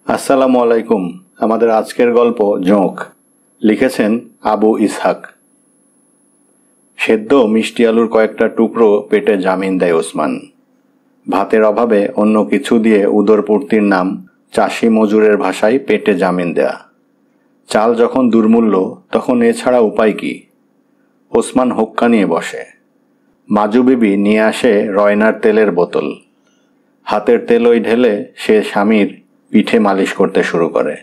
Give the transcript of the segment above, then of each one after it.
আসসালামু আলাইকুম। আমাদের আজকের গল্প জোঁক। লিখেছেন আবু ইসহাক। সেদ্ধ মিষ্টি আলুর কয়েকটা টুকরো পেটে জামিন দেয় ওসমান। ভাতের অভাবে অন্য কিছু দিয়ে উদরপূর্তির নাম চাষি মজুরের ভাষায় পেটে জামিন দেয়া। চাল যখন দুর্মূল্য তখন এছাড়া উপায় কি? ওসমান হুক্কা নিয়ে বসে। মাজু বিবি নিয়ে আসে রয়নার তেলের বোতল। হাতের তেলই ঢেলে সে স্বামীর পিঠে মালিশ করতে শুরু করে।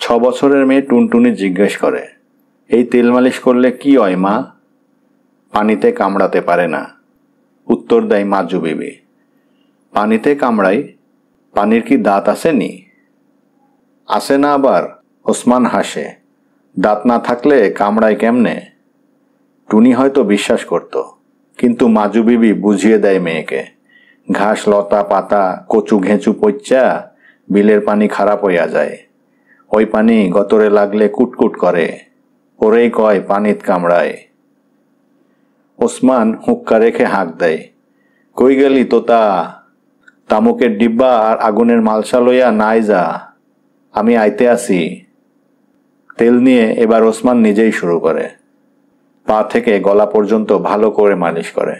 6 বছরের মেয়ে টুনটুনি জিজ্ঞেস করে, এই তেল মালিশ করলে কি হয় মা? পানিতে কামড়াতে পারে না, উত্তর দেয় মাজু বিবি। পানিতে কামড়াই? পানির কি দাঁত আসেনি? আসে না আবার? ওসমান হাসে। দাঁত না থাকলে কামড়ায় কেমনে? টুনি হয়তো বিশ্বাস করত, কিন্তু মাজু বিবি বুঝিয়ে দেয় মেয়েকে, ঘাস লতা পাতা কচু ঘেঁচু পচ্চা বিলের পানি খারাপ হইয়া যায়। ওই পানি গতরে লাগলে কুটকুট করে, ওরেই কয় পানিত কামড়ায়। ওসমান হুক্কা রেখে হাঁক দেয়, কই গেলি তোতা? তামুকের ডিব্বা আর আগুনের মালসা লইয়া নাই যা, আমি আইতে আসি। তেল নিয়ে এবার ওসমান নিজেই শুরু করে। পা থেকে গলা পর্যন্ত ভালো করে মালিশ করে।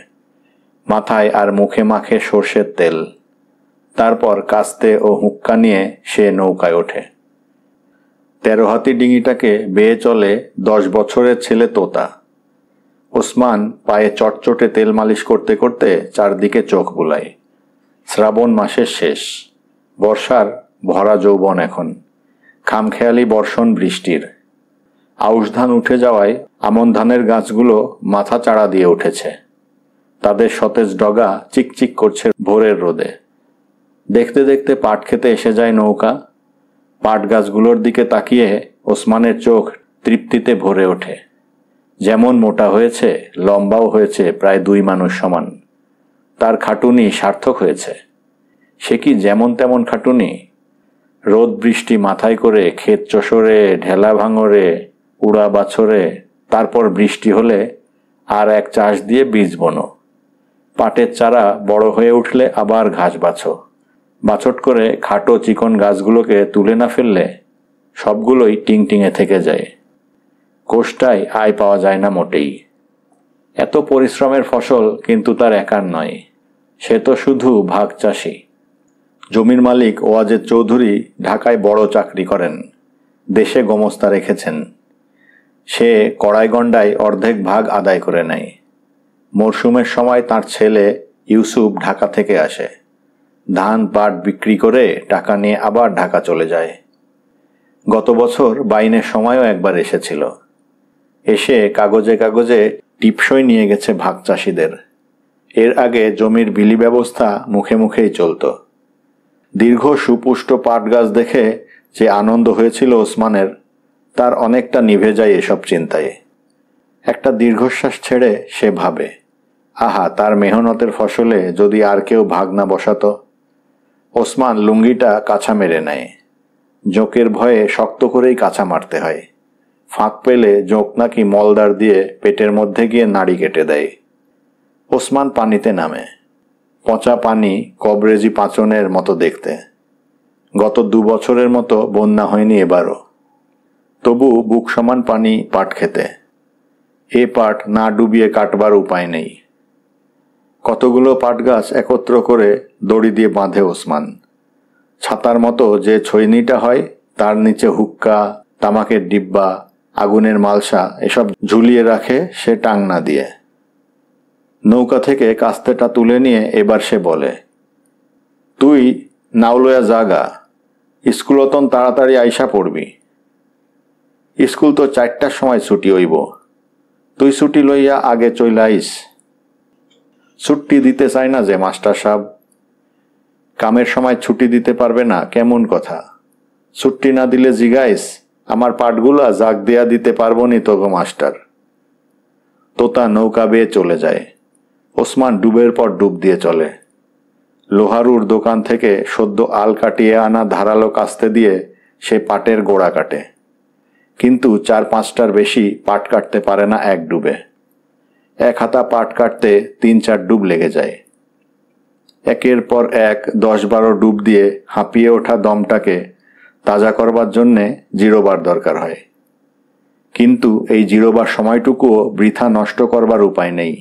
মাথায় আর মুখে মাখে সর্ষের তেল। তারপর কাস্তে ও হুক্কা নিয়ে সে নৌকায় ওঠে। 13 হাতি ডিঙিটাকে বেয়ে চলে 10 বছরের ছেলে তোতা। ওসমান পায়ে চটচটে তেল মালিশ করতে করতে চারদিকে চোখ বুলায়। শ্রাবণ মাসের শেষ, বর্ষার ভরা যৌবন এখন, খামখেয়ালি বর্ষণ বৃষ্টির। আউশ ধান উঠে যাওয়ায় আমন ধানের গাছগুলো মাথা চাড়া দিয়ে উঠেছে। তাদের সতেজ ডগা চিকচিক করছে ভোরের রোদে। দেখতে দেখতে পাট খেতে এসে যায় নৌকা। পাট গাছগুলোর দিকে তাকিয়ে ওসমানের চোখ তৃপ্তিতে ভরে ওঠে। যেমন মোটা হয়েছে, লম্বাও হয়েছে প্রায় 2 মানুষ সমান। তার খাটুনি সার্থক হয়েছে। সে কি যেমন তেমন খাটুনি? রোদ বৃষ্টি মাথায় করে ক্ষেত চষরে, ঢেলা ভাঙরে, উড়া বাছরে, তারপর বৃষ্টি হলে আর এক চাষ দিয়ে বীজ বোনো। পাটের চারা বড় হয়ে উঠলে আবার ঘাস বাছো। বাছট করে খাটো চিকন গাছগুলোকে তুলে না ফেললে সবগুলোই টিংটিঙে থেকে যায়। কোষ্টায় আয় পাওয়া যায় না মোটেই। এত পরিশ্রমের ফসল কিন্তু তার একার নয়। সে তো শুধু ভাগ চাষি। জমির মালিক ওয়াজেদ চৌধুরী ঢাকায় বড় চাকরি করেন, দেশে গোমস্তা রেখেছেন। সে কড়াইগন্ডায় অর্ধেক ভাগ আদায় করে নেয়। মরশুমের সময় তার ছেলে ইউসুফ ঢাকা থেকে আসে। ধান পাট বিক্রি করে টাকা নিয়ে আবার ঢাকা চলে যায়। গত বছর বাইনের সময়ও একবার এসেছিল। এসে কাগজে কাগজে টিপসই নিয়ে গেছে ভাগ চাষিদের। এর আগে জমির বিলি ব্যবস্থা মুখে মুখেই চলত। দীর্ঘ সুপুষ্ট পাট গাছ দেখে যে আনন্দ হয়েছিল ওসমানের, তার অনেকটা নিভে যায় এসব চিন্তায়। একটা দীর্ঘশ্বাস ছেড়ে সে ভাবে, আহা, তার মেহনতের ফসলে যদি আর কেউ ভাগ না বসাতো। ওসমান লুঙ্গিটা কাছা মেরে নেয়। জোঁকের ভয়ে শক্ত করেই কাছা মারতে হয়। ফাঁক পেলে জোঁক নাকি মলদার দিয়ে পেটের মধ্যে গিয়ে নাড়ি কেটে দেয়। ওসমান পানিতে নামে। পচা পানি কবরেজি পাঁচনের মতো দেখতে। গত 2 বছরের মতো বন্যা হয়নি এবারও। তবু বুক সমান পানি পাট খেতে। এ পাট না ডুবিয়ে কাটবার উপায় নেই। কতগুলো পাট গাছ একত্র করে দড়ি দিয়ে বাঁধে ওসমান। ছাতার মতো যে ছইনিটা হয় তার নিচে হুক্কা, তামাকের ডিব্বা, আগুনের মালসা এসব ঝুলিয়ে রাখে সে টাংনা দিয়ে। নৌকা থেকে কাস্তেটা তুলে নিয়ে এবার সে বলে, তুই নাওলয়া জাগা, স্কুলতন তাড়াতাড়ি আইসা পড়বি। স্কুল তো 4টার সময় ছুটি হইব, তুই ছুটি লইয়া আগে চইলা আইস। ছুটি দিতে চায় না যে মাস্টার সাহেব। কামের সময় ছুটি দিতে পারবে না কেমন কথা? ছুটি না দিলে জিগাইস, আমার পাটগুলা জাগ দেয়া দিতে পারবো নি তো গো মাস্টার। তোতা নৌকা বেয়ে চলে যায়। ওসমান ডুবের পর ডুব দিয়ে চলে। লোহারুর দোকান থেকে সদ্য আল কাটিয়ে আনা ধারালো কাস্তে দিয়ে সে পাটের গোড়া কাটে, কিন্তু 4-5টার বেশি পাট কাটতে পারে না এক ডুবে। 1 হাতা পাট কাটতে 3-4 ডুব লেগে যায়। একের পর এক 10-12 ডুব দিয়ে হাঁপিয়ে ওঠা দমটাকে তাজা করবার জন্যে জিরোবার দরকার হয়। কিন্তু এই জিরোবার সময়টুকুও বৃথা নষ্ট করবার উপায় নেই।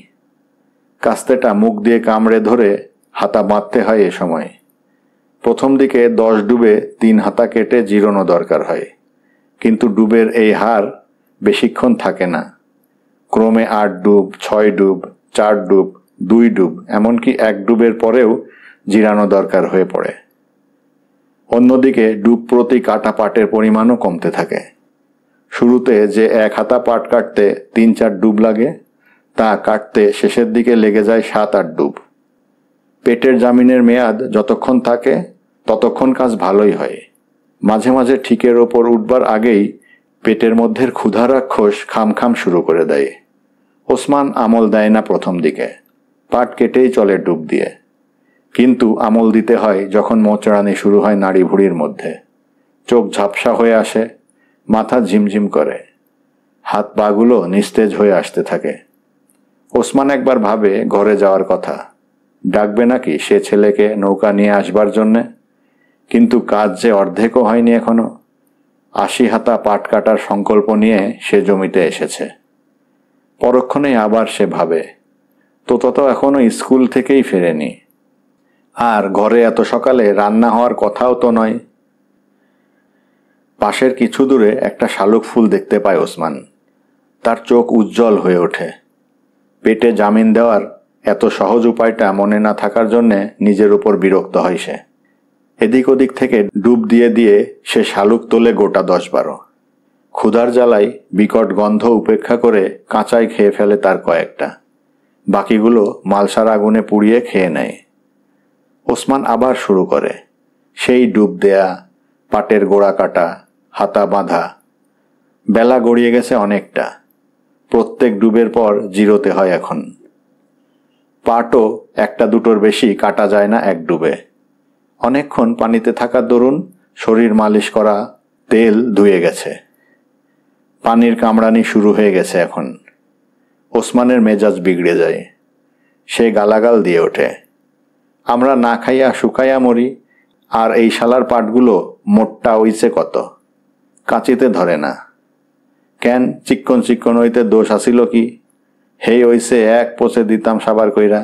কাস্তেটা মুখ দিয়ে কামড়ে ধরে হাতা বাঁধতে হয় এ সময়। প্রথম দিকে 10 ডুবে 3 হাতা কেটে জিরোনো দরকার হয়, কিন্তু ডুবের এই হার বেশিক্ষণ থাকে না। ক্রমে 8 ডুব, 6 ডুব, 4 ডুব, 2 ডুব, এমনকি 1 ডুবের পরেও জিরানো দরকার হয়ে পড়ে। অন্যদিকে ডুব প্রতি কাটা পাটের পরিমাণও কমতে থাকে। শুরুতে যে 1 হাতা পাট কাটতে 3-4 ডুব লাগে, তা কাটতে শেষের দিকে লেগে যায় 7-8 ডুব। পেটের জামিনের মেয়াদ যতক্ষণ থাকে ততক্ষণ কাজ ভালোই হয়। মাঝে মাঝে ঠিকের ওপর উঠবার আগেই পেটের মধ্যের ক্ষুধা রাক্ষস খামখাম শুরু করে দেয়। ওসমান আমল দেয় না প্রথম দিকে, পাট কেটেই চলে ডুব দিয়ে। কিন্তু আমল দিতে হয় যখন মোচড়ানি শুরু হয় নাড়ি ভুড়ির মধ্যে। চোখ ঝাপসা হয়ে আসে, মাথা ঝিমঝিম করে, হাত পাগুলো নিস্তেজ হয়ে আসতে থাকে। ওসমান একবার ভাবে ঘরে যাওয়ার কথা, ডাকবে নাকি সে ছেলেকে নৌকা নিয়ে আসবার জন্যে। কিন্তু কাজ যে অর্ধেকও হয়নি এখনো। 80 হাতা পাট কাটার সংকল্প নিয়ে সে জমিতে এসেছে। পরক্ষণেই আবার সে ভাবে, তোতা তো এখনো স্কুল থেকেই ফেরেনি, আর ঘরে এত সকালে রান্না হওয়ার কথাও তো নয়। পাশের কিছু দূরে একটা শালুক ফুল দেখতে পায় ওসমান। তার চোখ উজ্জ্বল হয়ে ওঠে। পেটে জামিন দেওয়ার এত সহজ উপায়টা মনে না থাকার জন্যে নিজের উপর বিরক্ত হয় সে। এদিক ওদিক থেকে ডুব দিয়ে দিয়ে সে শালুক তোলে গোটা 10-12। ক্ষুধার জ্বালায় বিকট গন্ধ উপেক্ষা করে কাঁচাই খেয়ে ফেলে তার কয়েকটা। বাকিগুলো মালসার আগুনে পুড়িয়ে খেয়ে নেয়। ওসমান আবার শুরু করে, সেই ডুব দেয়া, পাটের গোড়া কাটা, হাতা বাঁধা। বেলা গড়িয়ে গেছে অনেকটা। প্রত্যেক ডুবের পর জিরোতে হয় এখন। পাটও 1-2টোর বেশি কাটা যায় না এক ডুবে। অনেকক্ষণ পানিতে থাকার দরুন শরীর মালিশ করা, তেল ধুয়ে গেছে। পানির কামড়ানি শুরু হয়ে গেছে এখন। ওসমানের মেজাজ বিগড়ে যায়। সে গালাগাল দিয়ে ওঠে, আমরা না খাইয়া শুকাইয়া মরি, আর এই শালার পাটগুলো মোটটা হইছে কত, কাঁচিতে ধরে না। কেন চিক্কন চিক্কন হইতে দোষ আসিল কি? হেই হইছে এক পচে দিতাম সাবার কইরা।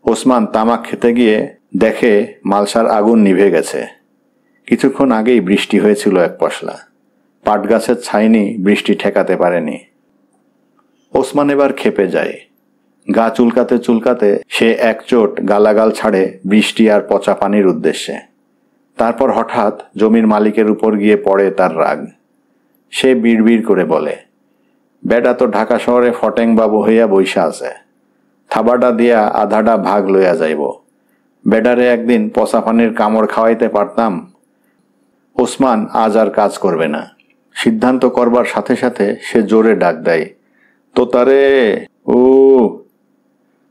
ওসমান তামাক খেতে গিয়ে দেখে মালসার আগুন নিভে গেছে। কিছুক্ষণ আগেই বৃষ্টি হয়েছিল এক পশলা। পাট গাছের ছাইনি বৃষ্টি ঠেকাতে পারেনি। ওসমান এবার খেপে যায়। গা চুলকাতে চুলকাতে সে এক চোট গালাগাল ছাড়ে বৃষ্টি আর পচা পানির উদ্দেশ্যে। তারপর হঠাৎ জমির মালিকের উপর গিয়ে পড়ে তার রাগ। সে বিড়বিড় করে বলে, বেটা তো ঢাকা শহরে ফটেং বাবু হইয়া বইসা আছে, থাবাটা দিয়া আধাটা ভাগ লইয়া যাইব। বেটারে একদিন পচা পানির কামড় খাওয়াইতে পারতাম। ওসমান আজ আর কাজ করবে না। সিদ্ধান্ত করবার সাথে সাথে সে জোরে ডাক দেয়, তোতারে ও।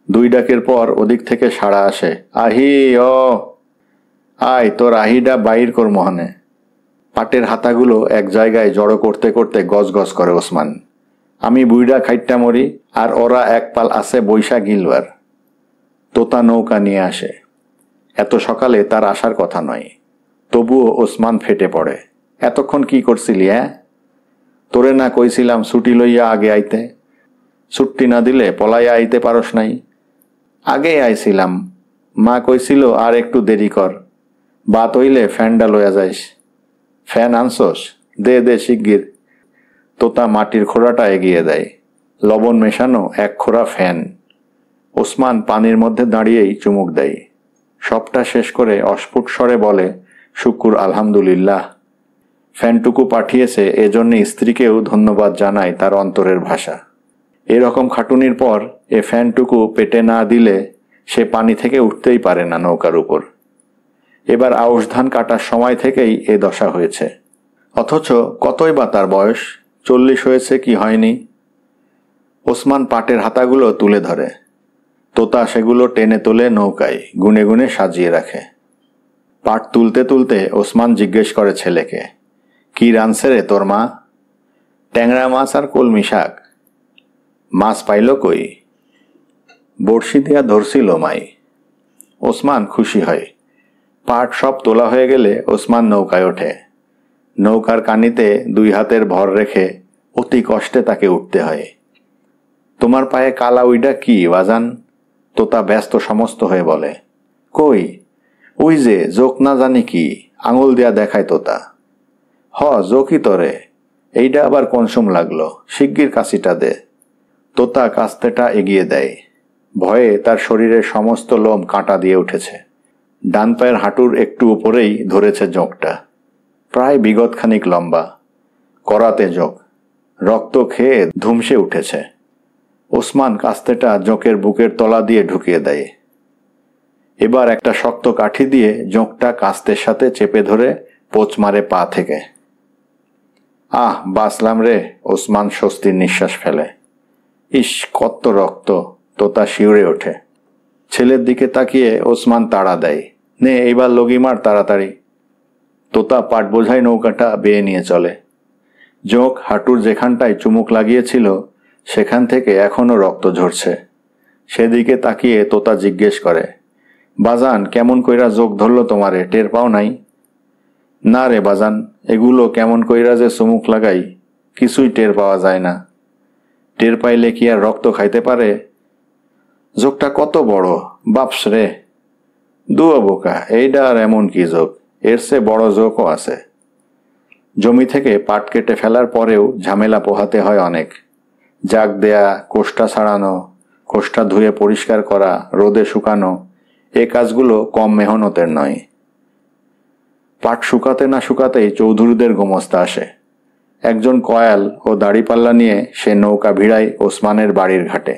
2 ডাকের পর ওদিক থেকে সাড়া আসে, আহি ও আয়, তোর আহিডা বাইর কর মহানে। পাটের হাতাগুলো এক জায়গায় জড়ো করতে করতে গজগজ করে ওসমান। আমি বুইড়া খাইট্টা মরি, আর ওরা এক পাল আছে বৈশা গিলবার। তোতা নৌকা নিয়ে আসে। এত সকালে তার আসার কথা নয়, তবুও ওসমান ফেটে পড়ে। এতক্ষণ কি করছিলি? তোরে না কইছিলাম ছুটি লইয়া আগে আইতে? ছুটি না দিলে পলাইয়া আইতে পারস নাই? আগে আইছিলাম, মা কইছিল আর একটু দেরি কর, বাত হইলে ফ্যানটা লইয়া যাইস। ফ্যান আনছস? দে দে শিগগির। তোতা মাটির খোড়াটা এগিয়ে দেয়। লবণ মেশানো 1 খোড়া ফ্যান। ওসমান পানির মধ্যে দাঁড়িয়েই চুমুক দেয়। সবটা শেষ করে অস্ফুট স্বরে বলে, শুকুর আলহামদুলিল্লাহ। ফ্যানটুকু পাঠিয়েছে এজন্য স্ত্রীকেও ধন্যবাদ জানায় তার অন্তরের ভাষা। এরকম খাটুনির পর এ ফ্যানটুকু পেটে না দিলে সে পানি থেকে উঠতেই পারে না নৌকার উপর। এবার আউশ ধান কাটার সময় থেকেই এ দশা হয়েছে। অথচ কতই বা তার বয়স, 40 হয়েছে কি হয়নি। ওসমান পাটের হাতাগুলো তুলে ধরে। তোতা সেগুলো টেনে তোলে নৌকায়, গুনে গুনে সাজিয়ে রাখে। পাট তুলতে তুলতে ওসমান জিজ্ঞেস করে ছেলেকে, কি রানছে রে তোর মা? ট্যাংরা মাছ আর কলমি শাক। মাছ পাইল কই? বড়শি দিয়া ধরছিল মাই। ওসমান খুশি হয়। পাট সব তোলা হয়ে গেলে ওসমান নৌকায় ওঠে। নৌকার কানিতে 2 হাতের ভর রেখে অতি কষ্টে তাকে উঠতে হয়। তোমার পায়ে কালা উইডা কি বাজান? তোতা ব্যস্ত সমস্ত হয়ে বলে। কই? ওই যে জোক না জানি কি, আঙুল দিয়া দেখায় তোতা। জোকই তরে, এইটা আবার কনসুম লাগলো, শিগগির কাশিটা দে। তোতা কাস্তেটা এগিয়ে দেয়। ভয়ে তার শরীরের সমস্ত লোম কাঁটা দিয়ে উঠেছে। ডান পায়ের হাঁটুর একটু উপরেই ধরেছে জোকটা। প্রায় বিগতখানিক লম্বা, করাতে জোক, রক্ত খেয়ে ধুমসে উঠেছে। ওসমান কাস্তেটা জোকের বুকের তলা দিয়ে ঢুকিয়ে দেয়। এবার একটা শক্ত কাঠি দিয়ে জোকটা কাস্তের সাথে চেপে ধরে পোঁচ মারে পা থেকে। বাঁচলাম রে, ওসমান স্বস্তির নিঃশ্বাস ফেলে। ইস, কত রক্ত! তোতা শিউরে ওঠে। ছেলের দিকে তাকিয়ে ওসমান তাড়া দেয়, নে এইবার লগি মার তাড়াতাড়ি। তোতা পাট বোঝাই নৌকাটা বেয়ে নিয়ে চলে। জোক হাঁটুর যেখানটায় চুমুক লাগিয়েছিল সেখান থেকে এখনো রক্ত ঝরছে। সেদিকে তাকিয়ে তোতা জিজ্ঞেস করে, বাজান কেমন কইরা জোক ধরল তোমারে, টের পাও নাই? না রে বাজান, এগুলো কেমন কইরা যে চুমুক লাগাই কিছুই টের পাওয়া যায় না। টের পাইলে কি আর রক্ত খাইতে পারে? জোকটা কত বড়, বাপস রে! দুয়া বোকা, এইটা আর এমন কি জোক, এর চেয়ে বড় জোকও আছে। জমি থেকে পাট কেটে ফেলার পরেও ঝামেলা পোহাতে হয় অনেক। জাগ দেয়া, কোষ্টা ছাড়ানো, কোষ্টা ধুয়ে পরিষ্কার করা, রোদে শুকানো, এ কাজগুলো কম মেহনতের নয়। পাট শুকাতে না শুকাতেই চৌধুরীদের গোমস্তা আসে। একজন কয়াল ও দাড়িপাল্লা নিয়ে সে নৌকা ভিড়ায় ওসমানের বাড়ির ঘাটে।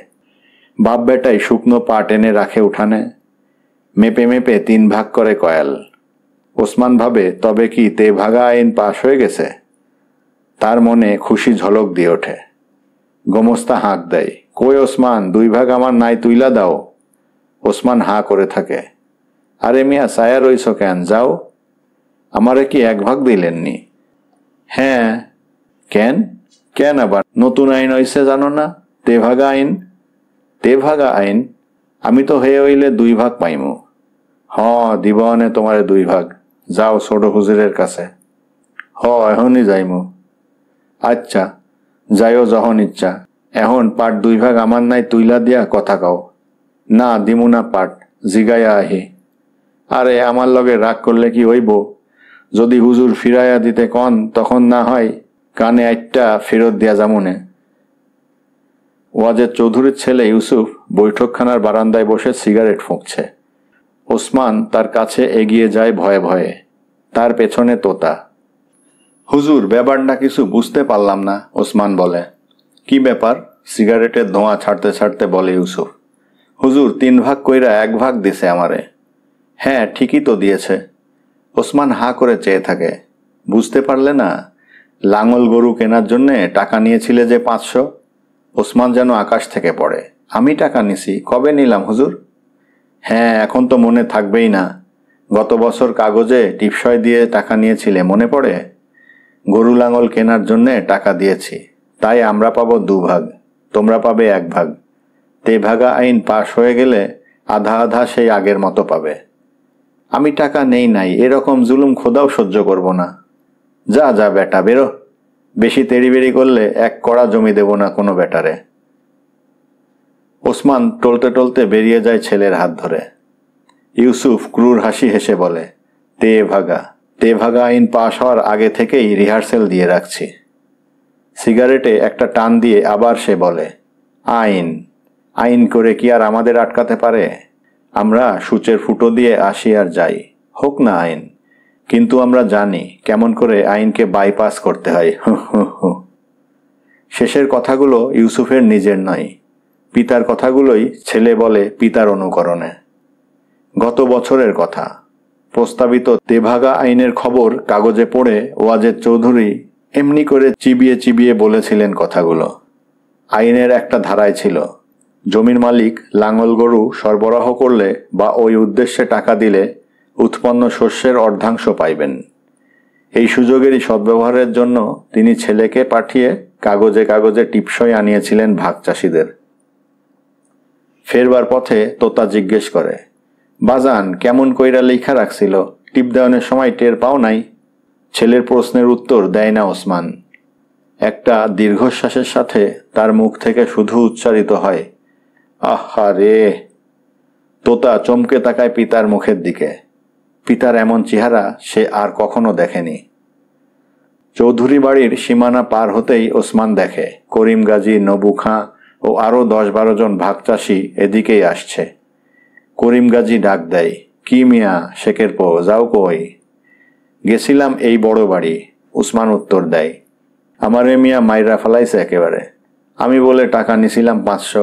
বাপ বেটাই শুকনো পাট এনে রাখে উঠানে। মেপে মেপে 3 ভাগ করে কয়াল। ওসমান ভাবে, তবে কি তেভাগা আইন পাশ হয়ে গেছে? তার মনে খুশি ঝলক দিয়ে ওঠে। গোমস্তা হাঁক দেয়, কই ওসমান, 2 ভাগ আমার নাই, তুইলা দাও। ওসমান হাঁ করে থাকে। আরে মিয়া, ছায়া রইছ কেন, যাও। আমারে কি 1 ভাগ দিলেননি? হ্যাঁ। কেন? কেন আবার নতুন আইন হইছে জানো না? তেভাগা আইন। তেভাগা আইন? আমি তো হয়ে হইলে 2 ভাগ পাইমু। দিবনে তোমারে 2 ভাগ। যাও ছোট হুজুরের কাছে। এখনই যাইমু। আচ্ছা, যাইও যখন ইচ্ছা। এখন পাট 2 ভাগ আমার নাই তুইলা দিয়া কথা কও। না দিমু না পাট, জিগাইয়া আহি। আরে আমার লগে রাগ করলে কি হইব? যদি হুজুর ফিরাইয়া দিতে কন তখন না হয় কানে একটা ফেরত দিয়া যামুনে। ওয়াজেদ চৌধুরীর ছেলে ইউসুফ বৈঠকখানার বারান্দায় বসে সিগারেট ফুঁকছে। ওসমান তার কাছে এগিয়ে যায় ভয়ে ভয়ে। তার পেছনে তোতা। হুজুর, ব্যাপারটা কিছু বুঝতে পারলাম না, ওসমান বলে। কি ব্যাপার? সিগারেটের ধোঁয়া ছাড়তে ছাড়তে বলে ইউসুফ। হুজুর 3 ভাগ কইরা 1 ভাগ দিছে আমারে। হ্যাঁ, ঠিকই তো দিয়েছে। ওসমান হাঁ করে চেয়ে থাকে। বুঝতে পারলে না? লাঙল গরু কেনার জন্যে টাকা নিয়েছিলে যে 500। ওসমান যেন আকাশ থেকে পড়ে। আমি টাকা নিছি? কবে নিলাম হুজুর? হ্যাঁ, এখন তো মনে থাকবেই না। গত বছর কাগজে টিপসই দিয়ে টাকা নিয়েছিলে, মনে পড়ে? গরু লাঙল কেনার জন্যে টাকা দিয়েছি, তাই আমরা পাবো 2 ভাগ, তোমরা পাবে 1 ভাগ। তেভাগা আইন পাশ হয়ে গেলে আধা আধা সেই আগের মতো পাবে। আমি টাকা নেই নাই, এরকম জুলুম খোদাও সহ্য করব না। যা যা বেটা, বেরো। বেশি তেড়িবেড়ি করলে 1 কড়া জমি দেব না কোনো বেটারে। ওসমান টলতে টলতে বেরিয়ে যায় ছেলের হাত ধরে। ইউসুফ ক্রুর হাসি হেসে বলে, তেভাগা আইন পাশ হওয়ার আগে থেকেই রিহার্সেল দিয়ে রাখছি। সিগারেটে একটা টান দিয়ে আবার সে বলে, আইন আইন করে কি আর আমাদের আটকাতে পারে? আমরা সূচের ফুটো দিয়ে আসি আর যাই, হোক না আইন, কিন্তু আমরা জানি কেমন করে আইনকে বাইপাস করতে হয়। শেষের কথাগুলো ইউসুফের নিজের নয়, পিতার কথাগুলোই ছেলে বলে পিতার অনুকরণে। গত বছরের কথা। প্রস্তাবিত তেভাগা আইনের খবর কাগজে পড়ে ওয়াজেদ চৌধুরী এমনি করে চিবিয়ে চিবিয়ে বলেছিলেন কথাগুলো। আইনের একটা ধারায় ছিল, জমির মালিক লাঙল গরু সরবরাহ করলে বা ওই উদ্দেশ্যে টাকা দিলে উৎপন্ন শস্যের অর্ধাংশ পাইবেন। এই সুযোগেরই সদ্ব্যবহারের জন্য তিনি ছেলেকে পাঠিয়ে কাগজে কাগজে টিপসই আনিয়েছিলেন ভাগ চাষিদের। ফেরবার পথে তোতা জিজ্ঞেস করে, বাজান কেমন কইরা লেখা রাখছিল, টিপ দেওয়ানোর সময় টের পাও নাই? ছেলের প্রশ্নের উত্তর দেয় না ওসমান। একটা দীর্ঘশ্বাসের সাথে তার মুখ থেকে শুধু উচ্চারিত হয়, আহা রে। তোতা চমকে তাকায় পিতার মুখের দিকে। পিতার এমন চেহারা সে আর কখনো দেখেনি। চৌধুরী বাড়ির সীমানা পার হতেই ওসমান দেখে করিম গাজী, নবু খাঁ ও আরো 10-12 জন ভাগচাষি এদিকেই আসছে। করিম গাজী ডাক দেয়, কি মিয়া শেখের পো, যাও কই? গেছিলাম এই বড় বাড়ি, উসমান উত্তর দেয়। আমারে মিয়া মাইরা ফেলাইছে একেবারে। আমি বলে টাকা নিছিলাম 500।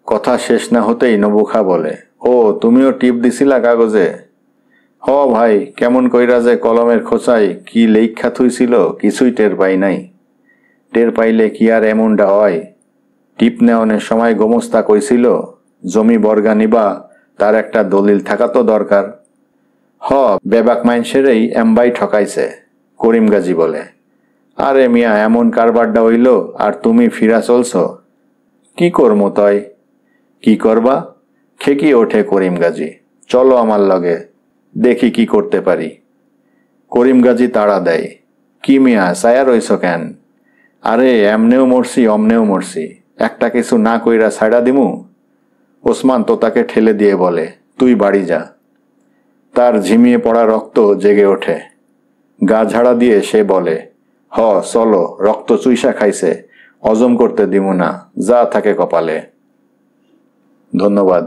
কথা শেষ না হতেই নবু খাঁ বলে, ও তুমিও টিপ দিছিলা কাগজে? হ ভাই, কেমন কইরা যে কলমের খোঁচায় কি লেখা থুইছিল কিছুই টের পাই নাই। টের পাইলে কি আর এমনটা হয়? টিপ নেওয়ানোর সময় গোমস্তা কইছিল, জমি বর্গা নিবা তার একটা দলিল থাকা তো দরকার। হ, বেবাক মাইনসেরেই এমবাই ঠকাইছে, করিম গাজী বলে। আরে মিয়া, এমন কারবারটা হইল আর তুমি ফিরা চলছ? কি করমু তয়? কি করবা? খেকি ওঠে করিম গাজী, চলো আমার লগে, দেখি কি করতে পারি। করিম গাজী তাড়া দেয়, কি মিয়া ছায়া রইছ কেন? আরে এমনেও মরছি অমনেও মরছি, একটা কিছু না কইরা ছাড়া দিমু? ওসমান তো তাকে ঠেলে দিয়ে বলে, তুই বাড়ি যা। তার ঝিমিয়ে পড়া রক্ত জেগে ওঠে। গা ঝাড়া দিয়ে সে বলে, হ চলো, রক্ত চুইসা খাইছে, হজম করতে দিমু না, যা থাকে কপালে। ধন্যবাদ।